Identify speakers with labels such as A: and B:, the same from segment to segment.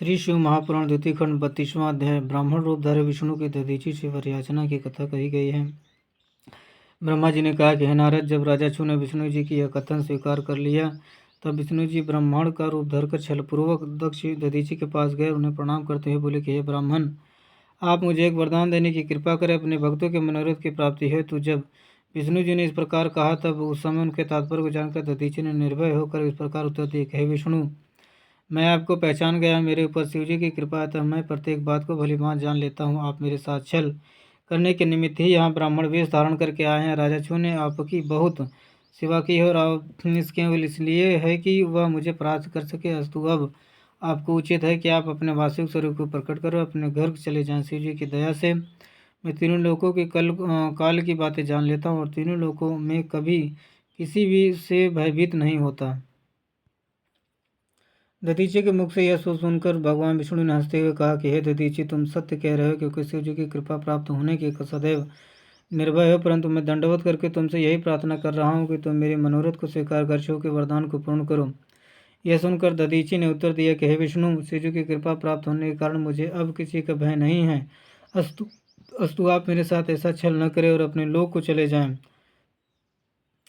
A: श्री शिव महापुराण द्वितीय खंड 32वां अध्याय ब्राह्मण रूपधारी विष्णु की दधीचि से याचना की कथा कही गई है। ब्रह्मा जी ने कहा कि हे नारद, जब राजा छू ने विष्णु जी की यह कथन स्वीकार कर लिया तब विष्णु जी ब्राह्मण का रूप धरकर छलपूर्वक दक्ष दधीचि के पास गए। उन्हें प्रणाम करते हुए बोले कि हे ब्राह्मण, आप मुझे एक वरदान देने की कृपा करें। अपने भक्तों के मनोरथ की प्राप्ति हेतु। जब विष्णु जी ने इस प्रकार कहा तब उस समय उनके तात्पर्य को जानकर दधीचि ने निर्भय होकर इस प्रकार उत्तर दिया कि हे विष्णु, मैं आपको पहचान गया। मेरे ऊपर शिव जी की कृपा है, तब मैं प्रत्येक बात को भली भांति जान लेता हूँ। आप मेरे साथ छल करने के निमित्त ही यहाँ ब्राह्मण वेश धारण करके आए हैं। राजा छू ने आपकी बहुत सेवा की है और आप केवल इसलिए है कि वह मुझे प्राप्त कर सके। अस्तु, अब आपको उचित है कि आप अपने वास्तविक स्वरूप को प्रकट करो, अपने घर चले जाएं। शिव जी की दया से मैं तीनों लोकों की काल की बातें जान लेता हूँ और तीनों लोकों में कभी किसी भी से भयभीत नहीं होता। दधीचि के मुख से यह सुनकर भगवान विष्णु ने हंसते हुए कहा कि हे दधीचि, तुम सत्य कह रहे हो, क्योंकि शिव जी की कृपा प्राप्त होने के सदैव निर्भय हो। परंतु मैं दंडवत करके तुमसे यही प्रार्थना कर रहा हूँ कि तुम मेरे मनोरथ को स्वीकार कर शिव के वरदान को पूर्ण करो। यह सुनकर दधीचि ने उत्तर दिया कि हे विष्णु, शिव जी की कृपा प्राप्त होने के कारण मुझे अब किसी का भय नहीं है। अस्तु अस्तु, आप मेरे साथ ऐसा छल न करें और अपने लोक को चले जाएं।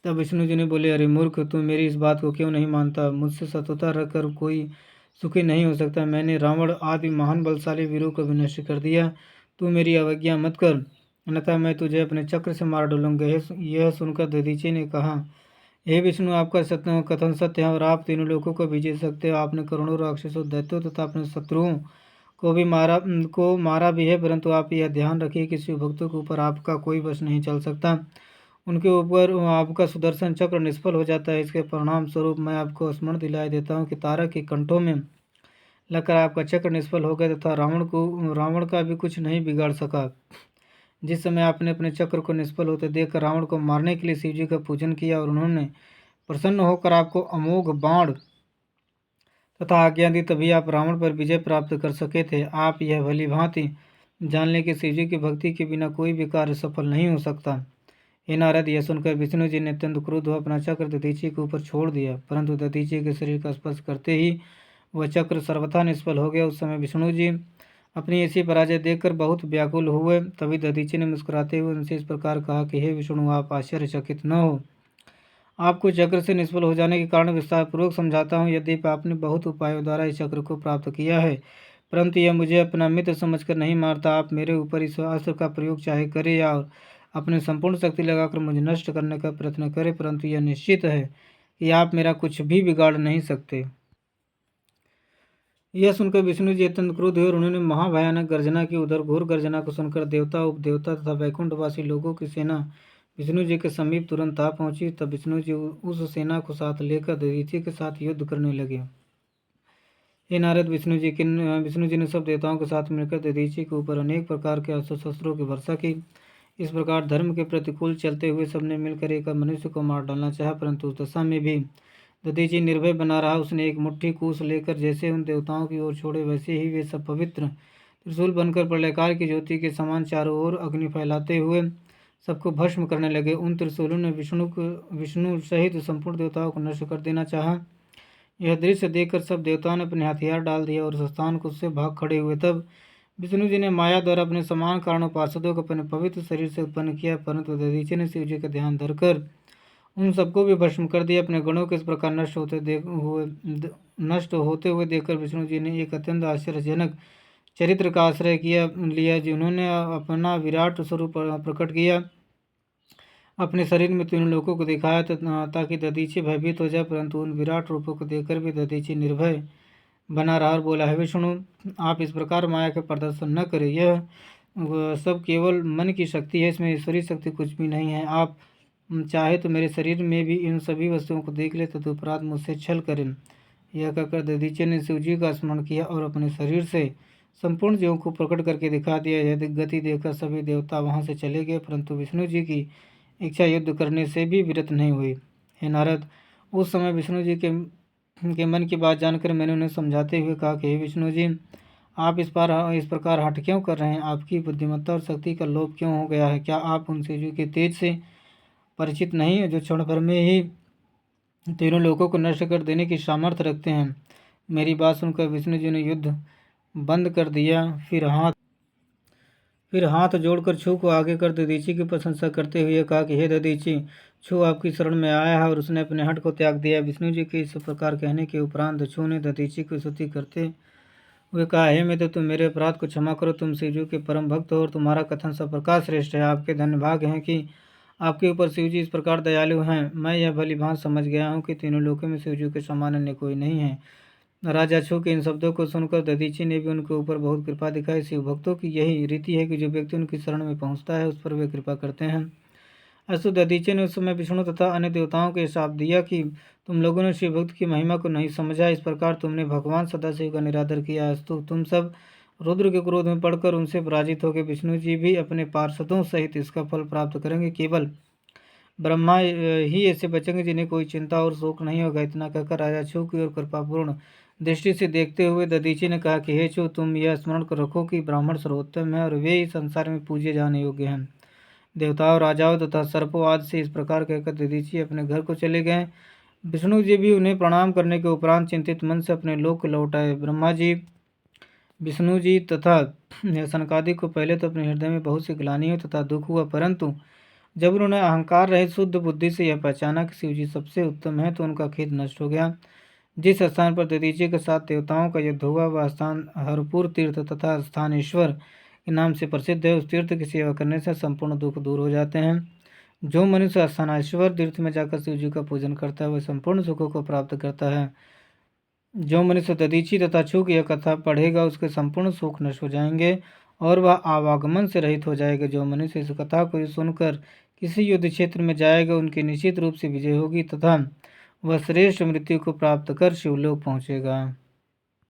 A: तब विष्णु जी ने बोले, अरे मूर्ख, तू मेरी इस बात को क्यों नहीं मानता? मुझसे शत्रुता रखकर कोई सुखी नहीं हो सकता। मैंने रावण आदि महान बलशाली वीरों को भी नष्ट कर दिया। तू मेरी अवज्ञा मत कर, अन्यथा मैं तुझे अपने चक्र से मार डालूंगा। यह सुनकर दधीचि ने कहा, हे विष्णु, आपका कथन सत्य है और आप तीनों लोगों को भी जीत सकते हो। आपने करोड़ों राक्षसों, दैत्यों तथा अपने शत्रुओं को मारा भी है, परंतु आप यह ध्यान रखिए कि शिव भक्तों के ऊपर आपका कोई वश नहीं चल सकता। उनके ऊपर आपका सुदर्शन चक्र निष्फल हो जाता है। इसके परिणाम स्वरूप मैं आपको स्मरण दिलाई देता हूँ कि तारा के कंठों में लगकर आपका चक्र निष्फल हो गया तथा रावण का भी कुछ नहीं बिगाड़ सका। जिस समय आपने अपने चक्र को निष्फल होते देखकर रावण को मारने के लिए शिव जी का पूजन किया और उन्होंने प्रसन्न होकर आपको अमोघ बाण तथा आज्ञा दी, तभी आप रावण पर विजय प्राप्त कर सके थे। आप यह भली भांति जान लें कि शिव जी की भक्ति के बिना कोई भी कार्य सफल नहीं हो सकता। हे नारद, यह सुनकर विष्णु जी ने अत्यंत क्रुद्ध हो अपना चक्र दधीचि के ऊपर छोड़ दिया, परंतु दधीचि के शरीर का स्पर्श करते ही वह चक्र सर्वथा निष्फल हो गया। उस समय विष्णु जी अपनी ऐसी पराजय देखकर बहुत व्याकुल हुए। तभी दधीचि ने मुस्कुराते हुए उनसे इस प्रकार कहा कि हे विष्णु, आप आश्चर्यचकित न हो। आपको चक्र से निष्फल हो जाने के कारण विस्तार पूर्वक समझाता हूँ। यद्यपि आपने बहुत उपायों द्वारा इस चक्र को प्राप्त किया है, परंतु यह मुझे अपना मित्र समझकर नहीं मारता। आप मेरे ऊपर इस अस्त्र का प्रयोग चाहे करें या अपनी संपूर्ण शक्ति लगाकर मुझे नष्ट करने का प्रयत्न करें, परंतु यह निश्चित है कि आप मेरा कुछ भी बिगाड़ नहीं सकते। यह सुनकर विष्णु जी अत्यंत क्रुद्ध हुए और उन्होंने महाभयानक गर्जना की। उधर घोर गर्जना को सुनकर देवता, उपदेवता तथा वैकुंठवासी लोगों की सेना विष्णु जी के समीप तुरंत आ पहुंची। तब विष्णु जी उस सेना को साथ लेकर दधीचि के साथ युद्ध करने लगे। हे नारद, विष्णु जी ने सब देवताओं के साथ मिलकर दधीचि के ऊपर अनेक प्रकार के अस्त्र शस्त्रों की वर्षा की। इस प्रकार धर्म के प्रतिकूल चलते हुए सबने मिलकर एक मनुष्य को मार डालना चाहा, परंतु उस दशा में भी दधीचि निर्भय बना रहा। उसने एक मुट्ठी कूश लेकर जैसे उन देवताओं की ओर छोड़े, वैसे ही वे सब पवित्र त्रिशूल बनकर प्रलयकाल की ज्योति के समान चारों ओर अग्नि फैलाते हुए सबको भस्म करने लगे। उन त्रिशूलों ने विष्णु सहित संपूर्ण देवताओं को नष्ट कर देना चाहा। यह दृश्य देखकर सब देवताओं ने अपने हथियार डाल दिए और उस स्थान को उससे भाग खड़े हुए। तब विष्णु जी ने माया द्वारा अपने समान कारणों पार्षदों को अपने पवित्र शरीर से उत्पन्न किया, परंतु दधीचि ने शिव जी का ध्यान धरकर उन सबको भी भस्म कर दिया। अपने गणों के इस प्रकार नष्ट होते हुए देखकर विष्णु जी ने एक अत्यंत आश्चर्यजनक चरित्र का आश्रय लिया, जिन्होंने अपना विराट स्वरूप प्रकट किया, अपने शरीर में तीनों लोगों को दिखाया ताकि दधीचि भयभीत हो जाए, परंतु उन विराट रूपों को देखकर भी दधीचि निर्भय बना रहा और बोला, है विष्णु, आप इस प्रकार माया का प्रदर्शन न करें। यह सब केवल मन की शक्ति है, इसमें ईश्वरीय शक्ति कुछ भी नहीं है। आप चाहे तो मेरे शरीर में भी इन सभी वस्तुओं को देख ले, तदुपरांत मुझसे छल करें। यह कहकर दधीचि ने शिवजी का स्मरण किया और अपने शरीर से संपूर्ण जीवों को प्रकट करके दिखा दिया। यह गति देखकर सभी देवता वहां से चले गए, परंतु विष्णु जी की इच्छा युद्ध करने से भी विरत नहीं हुई। हे नारद, उस समय विष्णु जी के मन की बात जानकर मैंने उन्हें समझाते हुए कहा कि हे विष्णु जी, आप इस प्रकार हट क्यों कर रहे हैं? आपकी बुद्धिमत्ता और शक्ति का लोभ क्यों हो गया है? क्या आप उन शिवजी के तेज से परिचित नहीं है, जो क्षण भर में ही तीनों लोगों को नष्ट कर देने की सामर्थ्य रखते हैं? मेरी बात सुनकर विष्णु जी ने युद्ध बंद कर दिया। फिर हाथ जोड़कर छू को आगे कर दधीची की प्रशंसा करते हुए कहा कि हे दधीची, छू आपकी शरण में आया है और उसने अपने हट को त्याग दिया। विष्णु जी के इस प्रकार कहने के उपरांत छू ने दधीची की स्तुति करते हुए कहा, हे मित्र, तुम मेरे अपराध को क्षमा करो। तुम शिवजी के परम भक्त हो और तुम्हारा कथन सब प्रकार श्रेष्ठ है। आपके धन्य भाग हैं कि आपके ऊपर शिवजी इस प्रकार दयालु हैं। मैं यह भली भांत समझ गया हूँ कि तीनों लोकों में शिवजी के समान अन्य कोई नहीं है। राजा छू के इन शब्दों को सुनकर दधीची ने भी उनके ऊपर बहुत कृपा दिखाई। शिव भक्तों की यही रीति है कि जो व्यक्ति उनकी शरण में पहुंचता है उस पर वे कृपा करते हैं। अस्तु, दधीची ने उस समय विष्णु तथा अन्य देवताओं को श्राप दिया कि तुम लोगों ने शिव भक्त की महिमा को नहीं समझा, इस प्रकार तुमने भगवान सदाशिव का निरादर किया। अस्तु, तुम सब रुद्र के क्रोध में पड़कर उनसे पराजित हो गए। विष्णु जी भी अपने पार्षदों सहित इसका फल प्राप्त करेंगे। केवल ब्रह्मा ही ऐसे बचेंगे जिन्हें कोई चिंता और शोक नहीं होगा। इतना कहकर राजा छू की ओर कृपापूर्ण दृष्टि से देखते हुए दधीची ने कहा कि हे छू, तुम यह स्मरण कर रखो कि ब्राह्मण सर्वोत्तम है और वे इस संसार में पूजे जाने योग्य हैं। देवताओं, राजाओं तथा सर्पों आदि से इस प्रकार कहकर दधीची अपने घर को चले गए। विष्णु जी भी उन्हें प्रणाम करने के उपरांत चिंतित मन से अपने लोक लौट आए। ब्रह्मा जी, विष्णु जी तथा सनकादि को पहले तो अपने हृदय में बहुत सी ग्लानि हुई तथा दुख हुआ, परंतु जब उन्होंने अहंकार रहित शुद्ध बुद्धि से यह पहचाना कि शिवजी सबसे उत्तम है तो उनका खेद नष्ट हो गया। जिस स्थान पर दधीची के साथ देवताओं का युद्ध हुआ वह स्थान हरपुर तीर्थ तथा स्थानेश्वर के नाम से प्रसिद्ध है। उस तीर्थ की सेवा करने से संपूर्ण दुख दूर हो जाते हैं। जो मनुष्य स्थानेश्वर तीर्थ में जाकर शिवजी का पूजन करता है वह संपूर्ण सुखों को प्राप्त करता है। जो मनुष्य दधीची तथा छू की यह कथा पढ़ेगा उसके संपूर्ण सुख नष्ट हो जाएंगे और वह आवागमन से रहित हो जाएगा। जो मनुष्य इस कथा को सुनकर किसी युद्ध क्षेत्र में जाएगा उनकी निश्चित रूप से विजय होगी तथा वह श्रेष्ठ मृत्यु को प्राप्त कर शिवलोक पहुँचेगा।